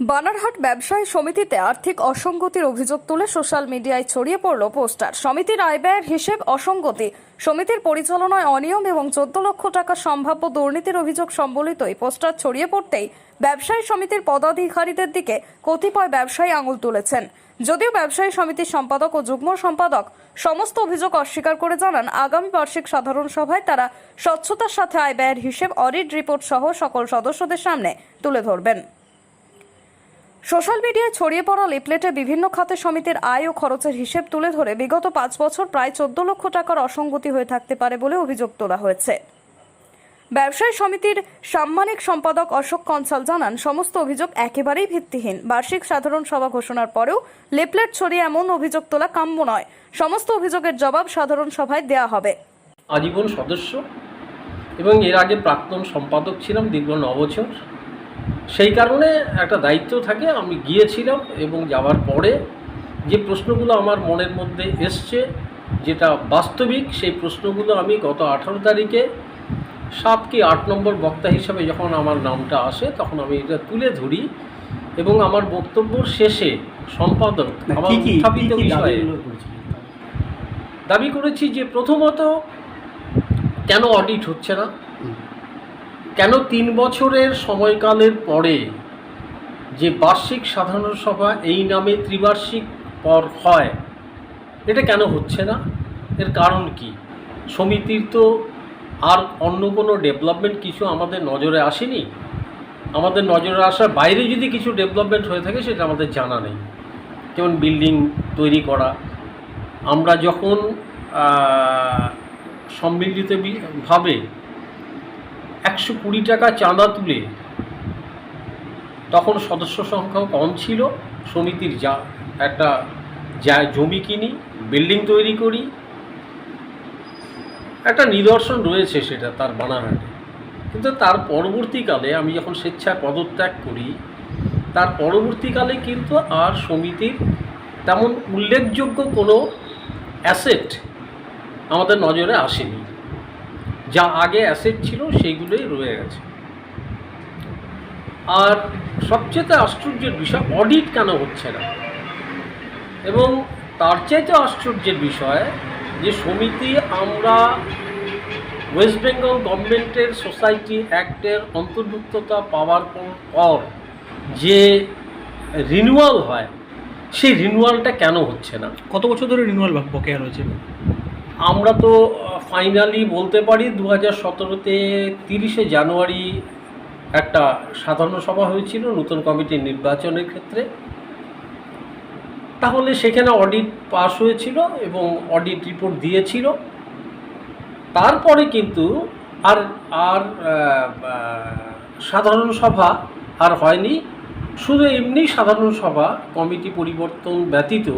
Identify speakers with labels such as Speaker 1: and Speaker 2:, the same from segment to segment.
Speaker 1: বানারহাট ব্যবসায়ী সমিতিতে আর্থিক অসঙ্গতির অভিযোগ তুলে সোশ্যাল মিডিয়ায় ছড়িয়ে পড়ল পোস্টার। সমিতির আয় ব্যয়ের হিসেব অসঙ্গতি, সমিতির পরিচালনায় অনিয়ম এবং 14 লক্ষ টাকা সম্ভাব্য দুর্নীতির অভিযোগ সম্বলিত এই পোস্টার ছড়িয়ে পড়তেই ব্যবসায়ী সমিতির পদাধিকারীদের দিকে কতিপয় ব্যবসায়ী আঙুল তুলেছেন। যদিও ব্যবসায়ী সমিতির সম্পাদক ও যুগ্ম সম্পাদক সমস্ত অভিযোগ অস্বীকার করে জানান, আগামী বার্ষিক সাধারণ সভায় তারা স্বচ্ছতার সাথে আয় ব্যয়ের হিসেব, অডিট রিপোর্ট সহ সকল সদস্যদের সামনে তুলে ধরবেন। সোশ্যাল মিডিয়ায় ছড়িয়ে পড়া লিফলেটে বিভিন্ন খাতে সমিতির আয় ও খরচের হিসেব তুলে ধরে বিগত 5 বছর প্রায় 14 লক্ষ টাকার অসঙ্গতি হয়ে থাকতে পারে বলে অভিযোগ তোলা হয়েছে। ব্যবসায়ী সমিতির সাম্মানিক সম্পাদক অশোক কনসাল জানান, সমস্ত অভিযোগ একেবারেই ভিত্তিহীন। বার্ষিক সাধারণ সভা ঘোষণার পরেও লিফলেট ছড়িয়ে এমন অভিযোগ তোলা কাম্য নয়। সমস্ত অভিযোগের জবাব সাধারণ সভায় দেওয়া হবে।
Speaker 2: আজীবন সদস্য এবং এর আগে প্রাক্তন সম্পাদক ছিলাম দীর্ঘ 9 বছর। সেই কারণে একটা দায়িত্ব থাকে। আমি গিয়েছিলাম এবং যাওয়ার পরে যে প্রশ্নগুলো আমার মনের মধ্যে এসছে, যেটা বাস্তবিক, সেই প্রশ্নগুলো আমি গত 18 তারিখে 7 কি 8 নম্বর বক্তা হিসাবে যখন আমার নামটা আসে তখন আমি এটা তুলে ধরি এবং আমার বক্তব্যর শেষে সম্পাদক আমার উত্থাপিত বিষয়ে দাবি করেছি যে প্রথমত কেন অডিট হচ্ছে না, কেন 3 বছরের সময়কালের পরে যে বার্ষিক সাধারণ সভা এই নামে ত্রিবার্ষিক পর হয়, এটা কেন হচ্ছে না, এর কারণ কি। সমিতির তো আর অন্য কোনো ডেভেলপমেন্ট কিছু আমাদের নজরে আসেনি। আমাদের নজরে আসার বাইরে যদি কিছু ডেভেলপমেন্ট হয়ে থাকে সেটা আমাদের জানা নেই। যেমন বিল্ডিং তৈরি করা, আমরা যখন সম্মিলিতভাবে 120 টাকা চাঁদা তুলে, তখন সদস্য সংখ্যাও কম ছিল, সমিতির একটা জমি কিনি, বিল্ডিং তৈরি করি, একটা নিদর্শন রয়েছে সেটা তার বানারহাটে। কিন্তু তার পরবর্তীকালে আমি যখন স্বেচ্ছায় পদত্যাগ করি, তার পরবর্তীকালে কিন্তু আর সমিতির তেমন উল্লেখযোগ্য কোনো অ্যাসেট আমাদের নজরে আসেনি। যা আগে অ্যাসেট ছিল সেইগুলোই রয়ে গেছে। আর সবচেয়ে আশ্চর্যের বিষয়, অডিট কেন হচ্ছে না, এবং তার চাইতে আশ্চর্যের বিষয় যে সমিতি আমরা ওয়েস্ট বেঙ্গল গভর্নমেন্টের সোসাইটি অ্যাক্টের অন্তর্ভুক্ততা পাওয়ার পর যে রিনিউয়াল হয়, সেই রিনিউয়ালটা কেন হচ্ছে না।
Speaker 3: কত বছর ধরে রিনিউয়াল বকেয়া রয়েছে?
Speaker 2: আমরা তো ফাইনালি বলতে পারি 2017-তে 30শে জানুয়ারি একটা সাধারণ সভা হয়েছিল নতুন কমিটির নির্বাচনের ক্ষেত্রে। তাহলে সেখানে অডিট পাস হয়েছিল এবং অডিট রিপোর্ট দিয়েছিল। তারপরে কিন্তু আর আর সাধারণ সভা আর হয়নি। শুধু এমনি সাধারণ সভা কমিটি পরিবর্তন ব্যতীত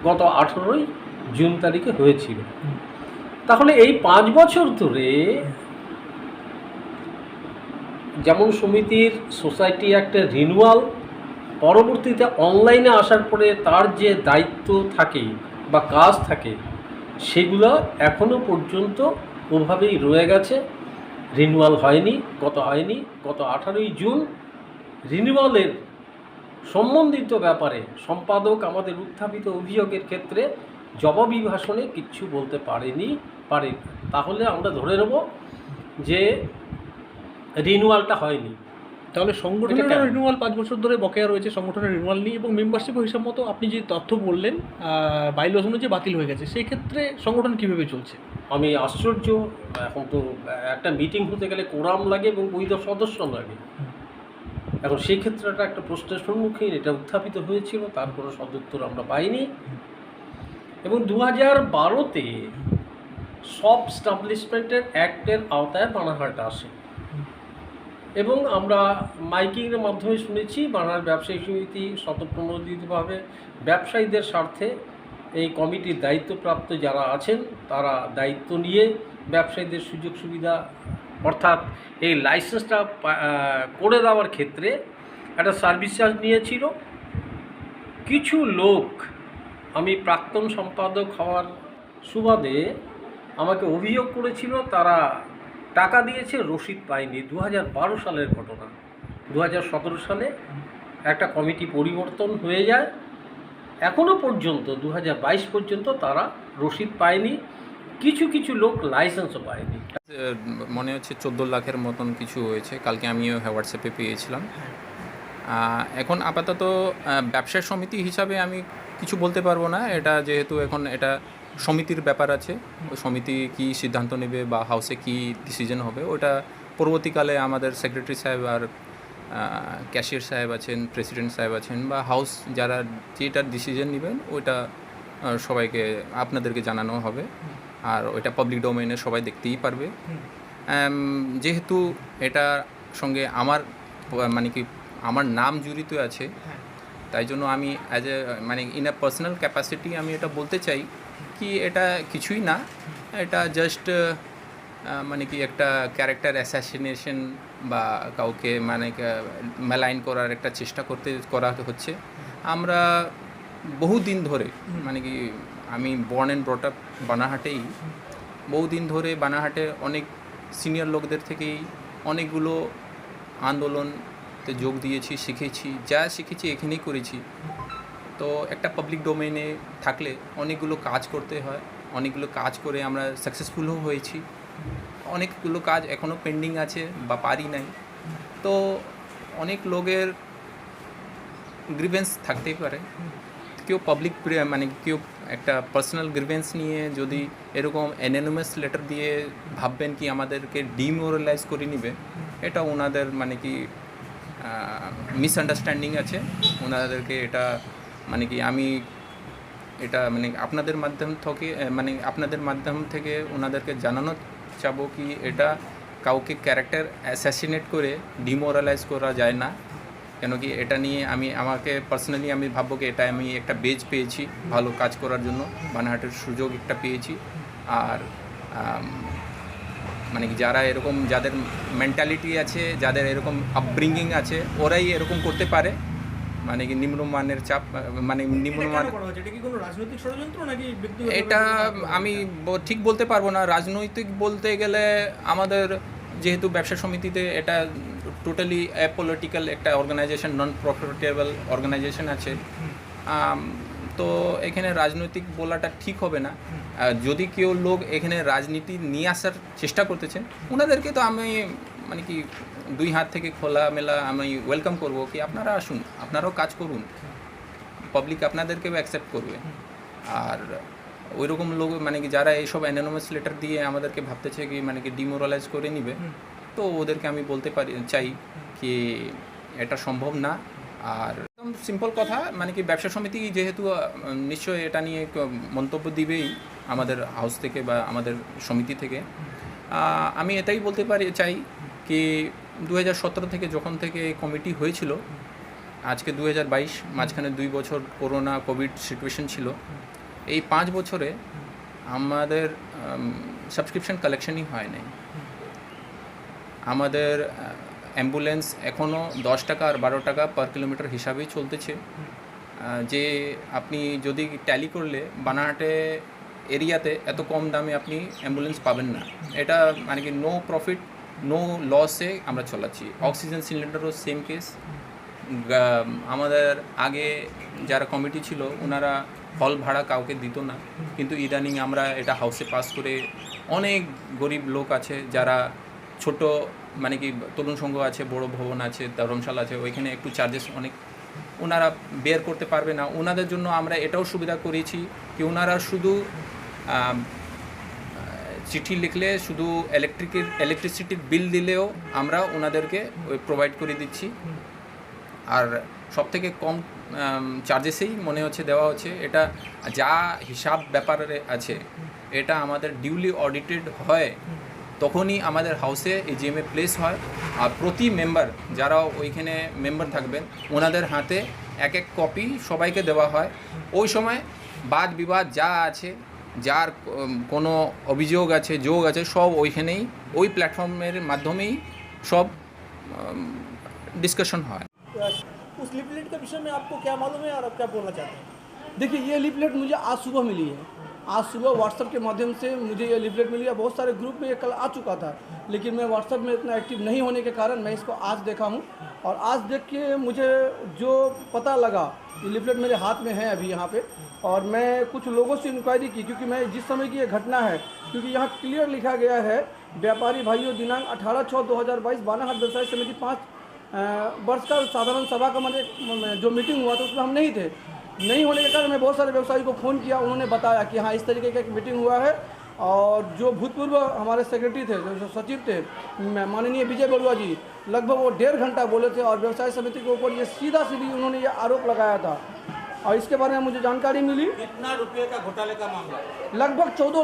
Speaker 2: গত 18ই জুন তারিখে হয়েছিল। তাহলে এই 5 বছর ধরে যেমন সমিতির সোসাইটি অ্যাক্টের রিনিউয়াল, পরবর্তীতে অনলাইনে আসার পরে তার যে দায়িত্ব থাকে বা কাজ থাকে, সেগুলো এখনও পর্যন্ত ওভাবেই রয়ে গেছে, রিনিউয়াল হয়নি। গত 18ই জুন রিনিউয়ালের সম্বন্ধিত ব্যাপারে সম্পাদক আমাদের উত্থাপিত অভিযোগের ক্ষেত্রে জবাবি ভাষণে কিচ্ছু বলতে পারেনি। তাহলে আমরা ধরে নেব যে রিনিউয়ালটা হয়নি।
Speaker 3: তাহলে সংগঠনের রিনিউয়াল 5 বছর ধরে বকেয়া রয়েছে, সংগঠনের রিনিউয়াল নেই, এবং মেম্বারশিপ হিসাব মতো আপনি যে তথ্য বললেন বাইলস অনুযায়ী বাতিল হয়ে গেছে, সেই ক্ষেত্রে সংগঠন কীভাবে চলছে?
Speaker 2: আমি আশ্চর্য। এখন তো একটা মিটিং হতে গেলে কোরাম লাগে এবং বৈধ সদস্য লাগে। এখন সেই ক্ষেত্রে একটা প্রশ্নের সম্মুখীন এটা উত্থাপিত হয়েছিল, তার কোনো সদুত্তর আমরা পাইনি। এবং 2012-তে সব স্টাবলিশমেন্টের অ্যাক্টের আওতায় বানারহাট আসে এবং আমরা মাইকিংয়ের মাধ্যমে শুনেছি বানার ব্যবসায়ী সমিতি স্বতঃপ্রণোদিতভাবে ব্যবসায়ীদের স্বার্থে এই কমিটির দায়িত্বপ্রাপ্ত যারা আছেন তারা দায়িত্ব নিয়ে ব্যবসায়ীদের সুযোগ সুবিধা, অর্থাৎ এই লাইসেন্সটা করে দেওয়ার ক্ষেত্রে একটা সার্ভিস চার্জ নিয়েছিল। কিছু লোক, আমি প্রাক্তন সম্পাদক হওয়ার সুবাদে আমাকে অভিযোগ করেছিল তারা টাকা দিয়েছে, রসিদ পায়নি। 2012 সালের ঘটনা। 2017 সালে একটা কমিটি পরিবর্তন হয়ে যায়। এখনও পর্যন্ত 2022 পর্যন্ত তারা রসিদ পায়নি, কিছু কিছু লোক লাইসেন্সও পায়নি।
Speaker 4: মনে হচ্ছে 14 লাখের মতন কিছু হয়েছে, কালকে আমিও হোয়াটসঅ্যাপে পেয়েছিলাম। এখন আপাতত ব্যবসার সমিতি হিসাবে আমি কিছু বলতে পারবো না, এটা যেহেতু এখন এটা সমিতির ব্যাপার আছে, ওই সমিতি কী সিদ্ধান্ত নেবে বা হাউসে কী ডিসিশন হবে ওটা পরবর্তীকালে আমাদের সেক্রেটারি সাহেব আর ক্যাশিয়ার সাহেব আছেন, প্রেসিডেন্ট সাহেব আছেন বা হাউস যারা যেটার ডিসিশন নেবেন ওইটা সবাইকে আপনাদেরকে জানানো হবে, আর ওইটা পাবলিক ডোমেইনে সবাই দেখতেই পারবে। যেহেতু এটার সঙ্গে আমার মানে কি আমার নাম জড়িত আছে, তাই জন্য আমি অ্যাজ এ মানে ইন আ পার্সোনাল ক্যাপাসিটি আমি এটা বলতে চাই কি এটা কিছুই না, এটা জাস্ট মানে কি একটা ক্যারেক্টার অ্যাসাসিনেশন বা কাউকে মানে মেলাইন করার একটা চেষ্টা করা হচ্ছে। আমরা বহুদিন ধরে মানে কি আমি বর্ন অ্যান্ড ব্রট আপ বানারহাটেই, বহুদিন ধরে বানারহাটে অনেক সিনিয়র লোকদের থেকেই অনেকগুলো আন্দোলনতে যোগ দিয়েছি, শিখেছি, যা শিখেছি এখানেই করেছি। তো একটা পাবলিক ডোমেইনে থাকলে অনেকগুলো কাজ করতে হয়, অনেকগুলো কাজ করে আমরা সাকসেসফুলও হয়েছি, অনেকগুলো কাজ এখনও পেন্ডিং আছে বা পারি নাই। তো অনেক লোকের গ্রিভেন্স থাকতেই পারে, কেউ পাবলিক মানে কেউ একটা পার্সোনাল গ্রিভেন্স নিয়ে যদি এরকম অ্যানোনিমাস লেটার দিয়ে ভাববেন কি আমাদেরকে ডিমোরালাইজ করে নিবে, এটা ওনাদের মানে কি মিসআন্ডারস্ট্যান্ডিং আছে ওনাদেরকে। এটা মানে কি আমি এটা মানে আপনাদের মাধ্যম থেকে ওনাদেরকে জানানো চাবো কি এটা কাউকে ক্যারেক্টার অ্যাসাসিনেট করে ডিমোরালাইজ করা যায় না। কেন কি এটা নিয়ে আমাকে পার্সোনালি আমি ভাববো কি এটা আমি একটা বেজ পেয়েছি ভালো কাজ করার জন্য, বানারহাটের সুযোগ একটা পেয়েছি। আর মানে কি যারা এরকম যাদের মেন্টালিটি আছে, যাদের এরকম আপব্রিঙ্গিং আছে, ওরাই এরকম করতে পারে। মানে কি নিম্নমানের চাপ মানে নিম্নমান, এটা আমি ঠিক বলতে পারবো না। রাজনৈতিক বলতে গেলে আমাদের যেহেতু ব্যবসা সমিতিতে এটা টোটালি অ্যাপলিটিক্যাল একটা অর্গানাইজেশন, নন প্রফিটেবল অর্গানাইজেশন আছে, তো এখানে রাজনৈতিক বলাটা ঠিক হবে না। যদি কেউ লোক এখানে রাজনীতি নিয়ে আসার চেষ্টা করতেছেন ওনাদেরকে তো আমি মানে কি দুই হাত থেকে খোলামেলা আমি ওয়েলকাম করব কি আপনারা আসুন, আপনারাও কাজ করুন, পাবলিক আপনাদেরকেও অ্যাকসেপ্ট করবে। আর ওই রকম লোক মানে কি যারা এইসব অ্যানোনিমাস লেটার দিয়ে আমাদেরকে ভাবতেছে কি মানে কি ডিমোরালাইজ করে নিবে, তো ওদেরকে আমি বলতে চাই কি এটা সম্ভব না। আর একদম সিম্পল কথা মানে কি ব্যবসা সমিতি যেহেতু নিশ্চয়ই এটা নিয়ে মন্তব্য দিবেই আমাদের হাউস থেকে বা আমাদের সমিতি থেকে। আমি এটাই বলতে চাই কি 2017 থেকে যখন থেকে কমিটি হয়েছিল আজকে 2022, মাঝখানে 2 বছর করোনা কোভিড সিচুয়েশন ছিল, এই 5 বছরে আমাদের সাবস্ক্রিপশন কালেকশনই হয় নাই। আমাদের অ্যাম্বুলেন্স এখনও 10 টাকা আর 12 টাকা পার কিলোমিটার হিসাবেই চলতেছে। যে আপনি যদি ট্যালি করলে বানারহাটে এরিয়াতে এত কম দামে আপনি অ্যাম্বুলেন্স পাবেন না। এটা মানে কি নো প্রফিট নো লসে আমরা চালাচ্ছি। অক্সিজেন সিলিন্ডারও সেম কেস। আমাদের আগে যারা কমিটি ছিল ওনারা হল ভাড়া কাউকে দিত না, কিন্তু ইদানিং আমরা এটা হাউসে পাস করে অনেক গরিব লোক আছে যারা ছোট মানে কি তরুণ সংঘ আছে, বড় ভবন আছে, ধর্মশালা আছে, ওইখানে একটু চার্জেস অনেক ওনারা বের করতে পারবে না। ওনাদের জন্য আমরা এটাও সুবিধা করেছি কি ওনারা শুধু চিঠি লিখলে শুধু ইলেকট্রিসিটির বিল দিলেও আমরা ওনাদেরকে ওই প্রোভাইড করে দিচ্ছি। আর সবথেকে কম চার্জেসেই মনে হচ্ছে দেওয়া হচ্ছে। এটা যা হিসাব ব্যাপারে আছে এটা আমাদের ডিউলি অডিটেড হয়, তখনই আমাদের হাউসে এই জিএমএ প্লেস হয়। আর প্রতি মেম্বার যারা ওইখানে মেম্বার থাকবেন ওনাদের হাতে এক এক কপি সবাইকে দেওয়া হয়। ওই সময় বাদ বিবাদ যা আছে, যার কোনো অভিযোগ আছে, যোগ আছে, সব ওইখানেই ওই প্ল্যাটফর্মের মাধ্যমেই সব ডিসকাশন হয়।
Speaker 5: उस लिपलेट के विषय में आपको क्या मालूम है और आप क्या बोलना चाहते हैं? देखिए, ये लिपलेट मुझे आज सुबह मिली है आज सुबह व्हाट्सएप के माध्यम से मुझे ये लीफलेट मिली है। बहुत सारे ग्रुप में ये कल आ चुका था, लेकिन मैं व्हाट्सएप में इतना एक्टिव नहीं होने के कारण मैं इसको आज देखा हूँ। और आज देख के मुझे जो पता लगा, ये लीफलेट मेरे हाथ में है अभी यहाँ पे, और मैं कुछ लोगों से इंक्वायरी की, क्योंकि मैं जिस समय की ये घटना है, क्योंकि यहाँ क्लियर लिखा गया है, व्यापारी भाइयों दिनांक 18/6/2022 बानाहाट व्यवसाय समिति 5 वर्ष का साधारण सभा का मतलब जो मीटिंग हुआ था उसमें हम नहीं थे। नहीं होने के कारण मैं बहुत सारे व्यवसायी को फ़ोन किया, उन्होंने बताया कि हाँ इस तरीके का एक मीटिंग हुआ है। और जो भूतपूर्व हमारे सेक्रेटरी थे, जो सचिव थे माननीय विजय बरुआ जी, लगभग वो 1.5 घंटा बोले थे और व्यवसाय समिति के ऊपर ये सीधा उन्होंने ये आरोप लगाया था। और इसके बारे में मुझे जानकारी मिली।
Speaker 6: कितना रुपये का घोटाले का मामला?
Speaker 5: लगभग 14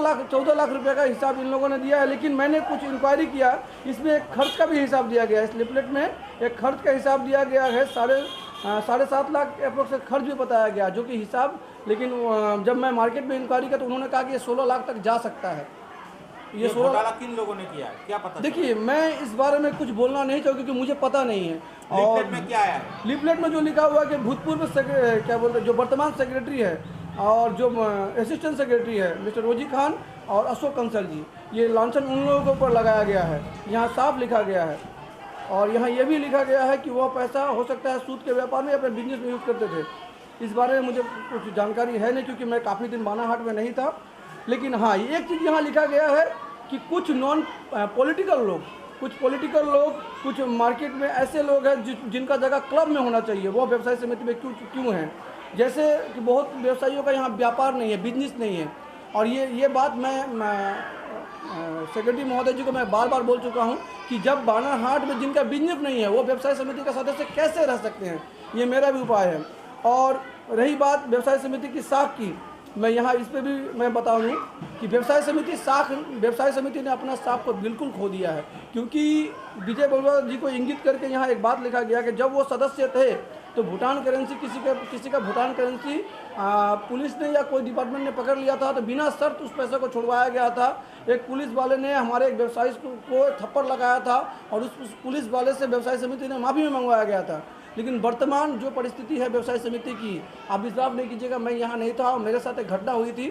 Speaker 5: लाख रुपए का हिसाब इन लोगों ने दिया है। लेकिन मैंने कुछ इंक्वायरी किया, इसमें एक खर्च का भी हिसाब दिया गया है। इस लिफलेट में एक खर्च का हिसाब दिया गया है, 7.5 लाख अप्रोक्स खर्च भी बताया गया, जो कि हिसाब, लेकिन जब मैं मार्केट में इंक्वायरी किया तो उन्होंने कहा कि ये 16 लाख तक जा सकता है।
Speaker 6: ये घोटाला किन लोगों ने किया है, क्या पता?
Speaker 5: देखिए, मैं इस बारे में कुछ बोलना नहीं चाहूँ क्योंकि मुझे पता नहीं है। और
Speaker 6: लीफलेट में क्या आया है?
Speaker 5: लीफलेट में जो लिखा हुआ है कि भूतपूर्व क्या बोलते हैं, जो वर्तमान सेक्रेटरी है और जो असिस्टेंट सेक्रेटरी है मिस्टर रोजी खान और अशोक कंसल जी, ये लांछन उन लोगों के ऊपर लगाया गया है। यहाँ साफ लिखा गया है। और यहाँ ये भी लिखा गया है कि वह पैसा हो सकता है सूद के व्यापार में अपने बिजनेस में यूज़ करते थे। इस बारे में मुझे कुछ जानकारी है नहीं, क्योंकि मैं काफ़ी दिन बानाहाट में नहीं था। लेकिन हाँ, एक चीज़ यहाँ लिखा गया है कि कुछ नॉन पॉलिटिकल लोग, कुछ मार्केट में ऐसे लोग हैं जिनका जगह क्लब में होना चाहिए, वो व्यवसाय समिति में क्यों हैं। जैसे कि बहुत व्यवसायियों का यहाँ व्यापार नहीं है, बिजनेस नहीं है। और ये बात मैं सेक्रेटरी महोदय जी को मैं बार बार बोल चुका हूँ कि जब बानाहाट में जिनका बिजनेस नहीं है वो व्यवसाय समिति का सदस्य कैसे रह सकते हैं, ये मेरा भी उपाय है। और रही बात व्यवसाय समिति की साख की, मैं यहाँ इस पर भी मैं बता दूँ कि व्यवसाय समिति ने अपना साख को बिल्कुल खो दिया है। क्योंकि विजय बरुआ जी को इंगित करके यहाँ एक बात लिखा गया कि जब वो सदस्य थे तो भूटान करेंसी किसी का भूटान करेंसी पुलिस ने या कोई डिपार्टमेंट ने पकड़ लिया था तो बिना शर्त उस पैसे को छुड़वाया गया था। एक पुलिस वाले ने हमारे एक व्यवसायी को थप्पड़ लगाया था और उस पुलिस वाले से व्यवसाय समिति ने माफ़ी भी मंगवाया गया था। लेकिन वर्तमान जो परिस्थिति है व्यवसाय समिति की, आप विश्वास नहीं कीजिएगा, मैं यहाँ नहीं था और मेरे साथ एक घटना हुई थी।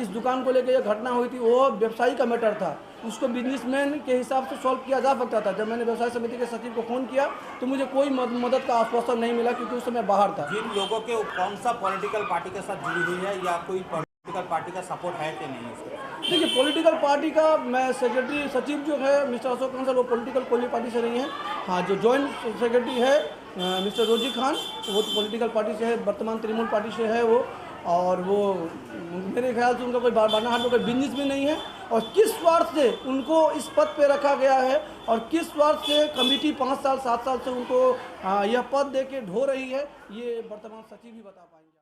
Speaker 5: इस दुकान को लेकर यह घटना हुई थी, वो व्यवसायी का मैटर था, उसको बिजनेसमैन के हिसाब से सॉल्व किया जा सकता था। जब मैंने व्यवसाय समिति के सचिव को फ़ोन किया तो मुझे कोई मदद का आश्वासन नहीं मिला, क्योंकि उस समय बाहर था।
Speaker 6: जिन लोगों के कौन सा पॉलिटिकल पार्टी के साथ जुड़ी हुई है या कोई पॉलिटिकल पार्टी का सपोर्ट है कि नहीं उसके?
Speaker 5: देखिए, पॉलिटिकल पार्टी का मैं सेक्रेटरी सचिव जो है मिस्टर अशोक कंसल, वो पॉलिटिकल कोई पार्टी से नहीं है। हाँ, जो जॉइंट सेक्रेटरी है मिस्टर रोजी खान, वो तो पॉलिटिकल पार्टी से है, वर्तमान तृणमूल पार्टी से है वो। और वो मेरे ख्याल से उनका कोई बानाहाट में कोई बिजनेस भी नहीं है। और किस स्वार्थ से उनको इस पद पे रखा गया है और किस स्वार्थ से कमेटी 5 साल 7 साल से उनको यह पद दे के ढो रही है, ये वर्तमान सचिव ही बता पाएंगे।